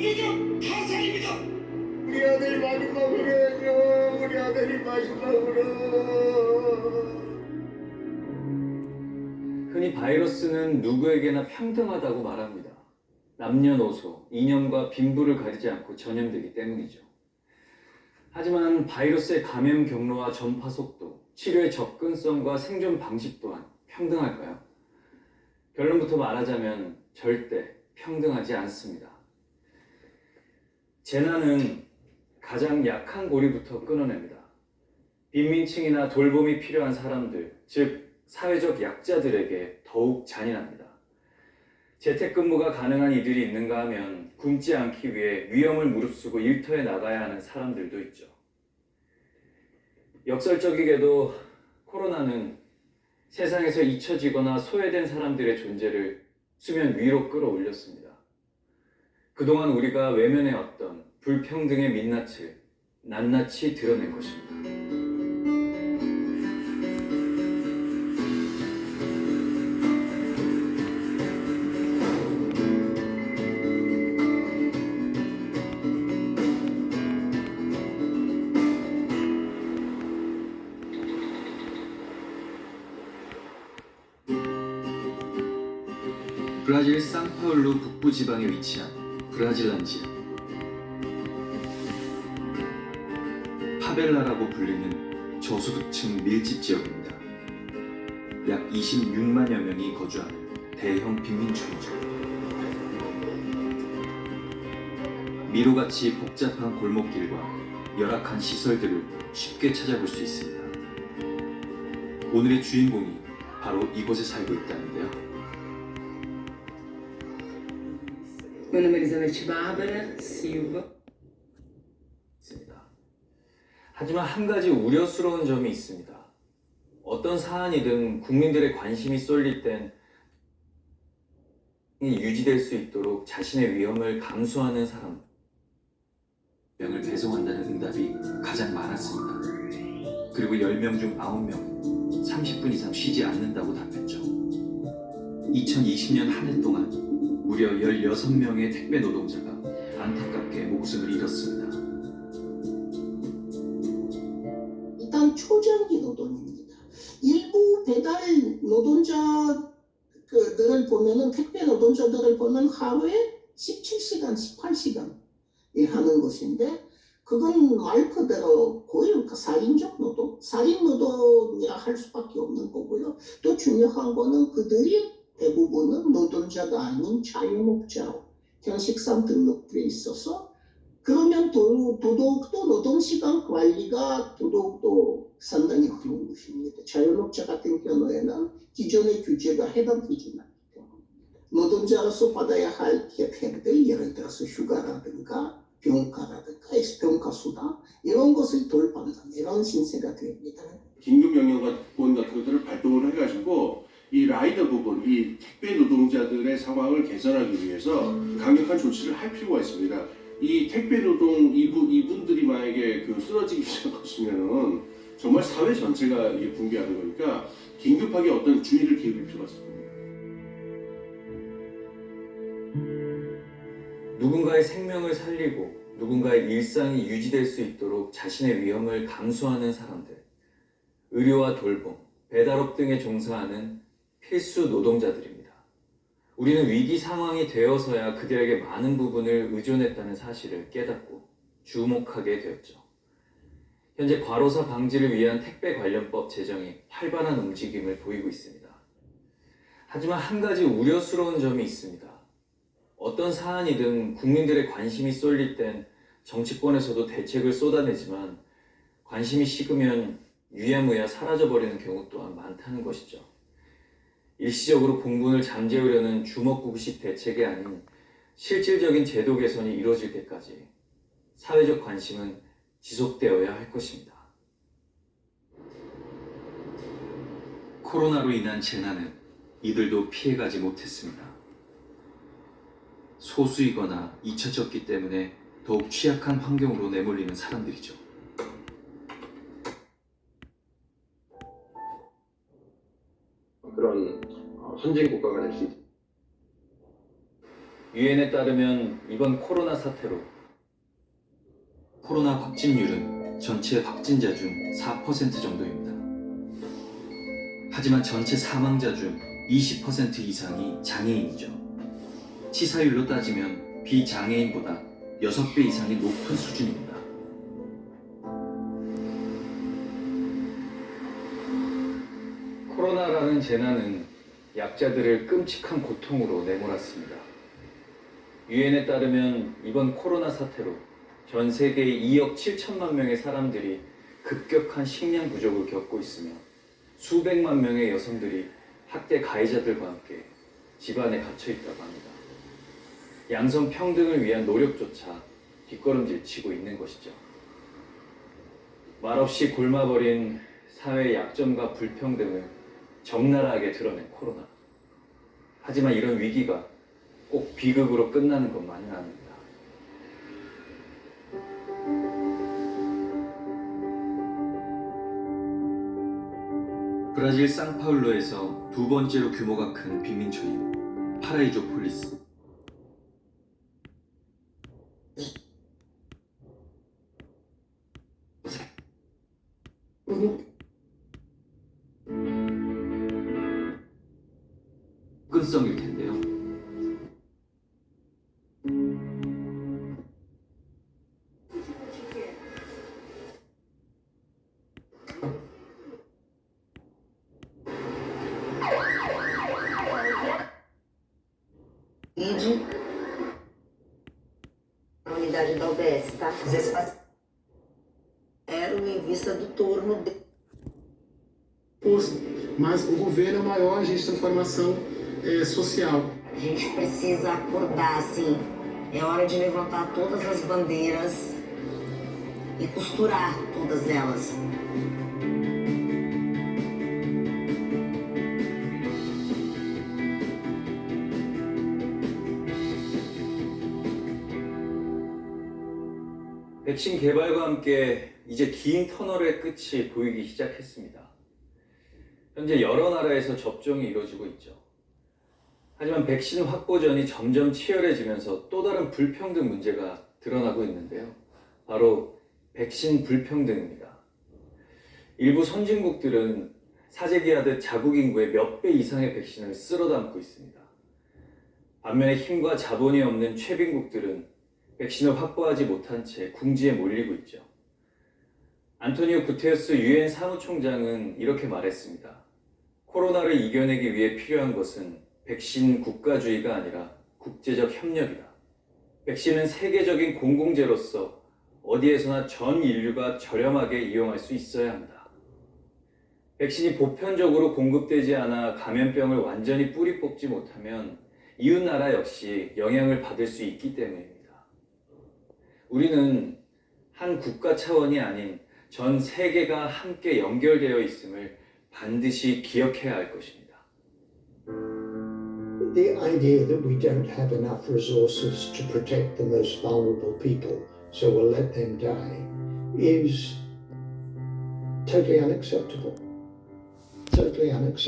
무조건 타살입니다. 우리 아들이 마지막으로 해줘. 우리 아들이 마지막으로. 흔히 바이러스는 누구에게나 평등하다고 말합니다. 남녀노소, 이념과 빈부를 가리지 않고 전염되기 때문이죠. 하지만 바이러스의 감염 경로와 전파 속도, 치료의 접근성과 생존 방식 또한 평등할까요? 결론부터 말하자면 절대 평등하지 않습니다. 재난은 가장 약한 고리부터 끊어냅니다. 빈민층이나 돌봄이 필요한 사람들, 즉 사회적 약자들에게 더욱 잔인합니다. 재택근무가 가능한 이들이 있는가 하면 굶지 않기 위해 위험을 무릅쓰고 일터에 나가야 하는 사람들도 있죠. 역설적이게도 코로나는 세상에서 잊혀지거나 소외된 사람들의 존재를 수면 위로 끌어올렸습니다. 그동안 우리가 외면해왔던 불평등의 민낯을 낱낱이 드러낸 것입니다. 브라질 상파울루 북부 지방에 위치한 브라질란지아. 파벨라라고 불리는 저소득층 밀집 지역입니다. 약 26만여 명이 거주하는 대형 빈민촌이죠. 미로같이 복잡한 골목길과 열악한 시설들을 쉽게 찾아볼 수 있습니다. 오늘의 주인공이 바로 이곳에 살고 있다는데요. Meu nome é Elizabeth Bárbara Silva. 하지만 한 가지 우려스러운 점이 있습니다. 어떤 사안이든 국민들의 관심이 쏠릴 땐 유지될 수 있도록 자신의 위험을 감수하는 사람 명을 배송한다는 응답이 가장 많았습니다. 그리고 10명 중 9명은 30분 이상 쉬지 않는다고 답했죠. 2020년 한 해 동안 무려 16명의 택배 노동자가 안타깝게 목숨을 잃었습니다. 일단 초장기 노동입니다. 일부 배달 노동자들을 보면은 택배 노동자들을 보면 하루에 17시간, 18시간 일하는 것인데 그건 말 그대로 거의 살인적 노동, 살인 노동이라 할 수밖에 없는 거고요. 또 중요한 거는 그들이 대부분은 노동자가 아닌 자영업자로 현식상 등록돼 있어서 그러면 더더욱도 노동시간 관리가 더더욱도 상당히 어려운 것입니다. 자영업자 같은 경우에는 기존의 규제가 해당되지 않기 때문입니다. 노동자로서 받아야 할 혜택들, 예를 들어서 휴가라든가 병가라든가 병가수다 이런 것을 덜 받는 이런 신세가 됩니다. 긴급명령권 같은 것들을 발동을 해가지고 이 라이더 부분, 이 택배 노동자들의 상황을 개선하기 위해서 강력한 조치를 할 필요가 있습니다. 이 택배 노동 이분들이 만약에 쓰러지기 시작하시면은 정말 사회 전체가 이게 붕괴하는 거니까 긴급하게 어떤 주의를 기울일 필요가 있습니다. 누군가의 생명을 살리고 누군가의 일상이 유지될 수 있도록 자신의 위험을 감수하는 사람들, 의료와 돌봄, 배달업 등에 종사하는 필수 노동자들입니다. 우리는 위기 상황이 되어서야 그들에게 많은 부분을 의존했다는 사실을 깨닫고 주목하게 되었죠. 현재 과로사 방지를 위한 택배 관련법 제정이 활발한 움직임을 보이고 있습니다. 하지만 한 가지 우려스러운 점이 있습니다. 어떤 사안이든 국민들의 관심이 쏠릴 땐 정치권에서도 대책을 쏟아내지만 관심이 식으면 유야무야 사라져버리는 경우 또한 많다는 것이죠. 일시적으로 공분을 잠재우려는 주먹구구식 대책이 아닌 실질적인 제도 개선이 이루어질 때까지 사회적 관심은 지속되어야 할 것입니다. 코로나로 인한 재난은 이들도 피해가지 못했습니다. 소수이거나 잊혀졌기 때문에 더욱 취약한 환경으로 내몰리는 사람들이죠. 그런 선진 국가가 될 수 있다. 유엔에 따르면 이번 코로나 사태로 코로나 확진율은 전체 확진자 중 4% 정도입니다. 하지만 전체 사망자 중 20% 이상이 장애인이죠. 치사율로 따지면 비장애인보다 6배 이상이 높은 수준입니다. 코로나라는 재난은 약자들을 끔찍한 고통으로 내몰았습니다. 유엔에 따르면 이번 코로나 사태로 전 세계 2억 7천만 명의 사람들이 급격한 식량 부족을 겪고 있으며 수백만 명의 여성들이 학대 가해자들과 함께 집안에 갇혀 있다고 합니다. 양성 평등을 위한 노력조차 뒷걸음질 치고 있는 것이죠. 말없이 굶어버린 사회의 약점과 불평등을 적나라하게 드러낸 코로나. 하지만 이런 위기가 꼭 비극으로 끝나는 것만은 아닙니다. 브라질 상파울루에서 두 번째로 규모가 큰 빈민초인 파라이조폴리스. 접근성일 텐데요. A unidade da UBS, tá? Eram em vista do turno posto, mas o governo é o maior agente de transformação social. A gente precisa acordar, assim. É hora de levantar todas as bandeiras e costurar todas elas. 백신 개발과 함께 이제 긴 터널의 끝이 보이기 시작했습니다. 현재 여러 나라에서 접종이 이루어지고 있죠. 하지만 백신 확보전이 점점 치열해지면서 또 다른 불평등 문제가 드러나고 있는데요. 바로 백신 불평등입니다. 일부 선진국들은 사재기하듯 자국 인구의 몇 배 이상의 백신을 쓸어 담고 있습니다. 반면에 힘과 자본이 없는 최빈국들은 백신을 확보하지 못한 채 궁지에 몰리고 있죠. 안토니오 구테르스 유엔 사무총장은 이렇게 말했습니다. 코로나를 이겨내기 위해 필요한 것은 백신 국가주의가 아니라 국제적 협력이다. 백신은 세계적인 공공재로서 어디에서나 전 인류가 저렴하게 이용할 수 있어야 한다. 백신이 보편적으로 공급되지 않아 감염병을 완전히 뿌리 뽑지 못하면 이웃 나라 역시 영향을 받을 수 있기 때문입니다. 우리는 한 국가 차원이 아닌 전 세계가 함께 연결되어 있음을 반드시 기억해야 할 것입니다. The idea that we don't have enough resources to protect the most vulnerable people, so we'll let them die, is totally unacceptable. Totally unacceptable.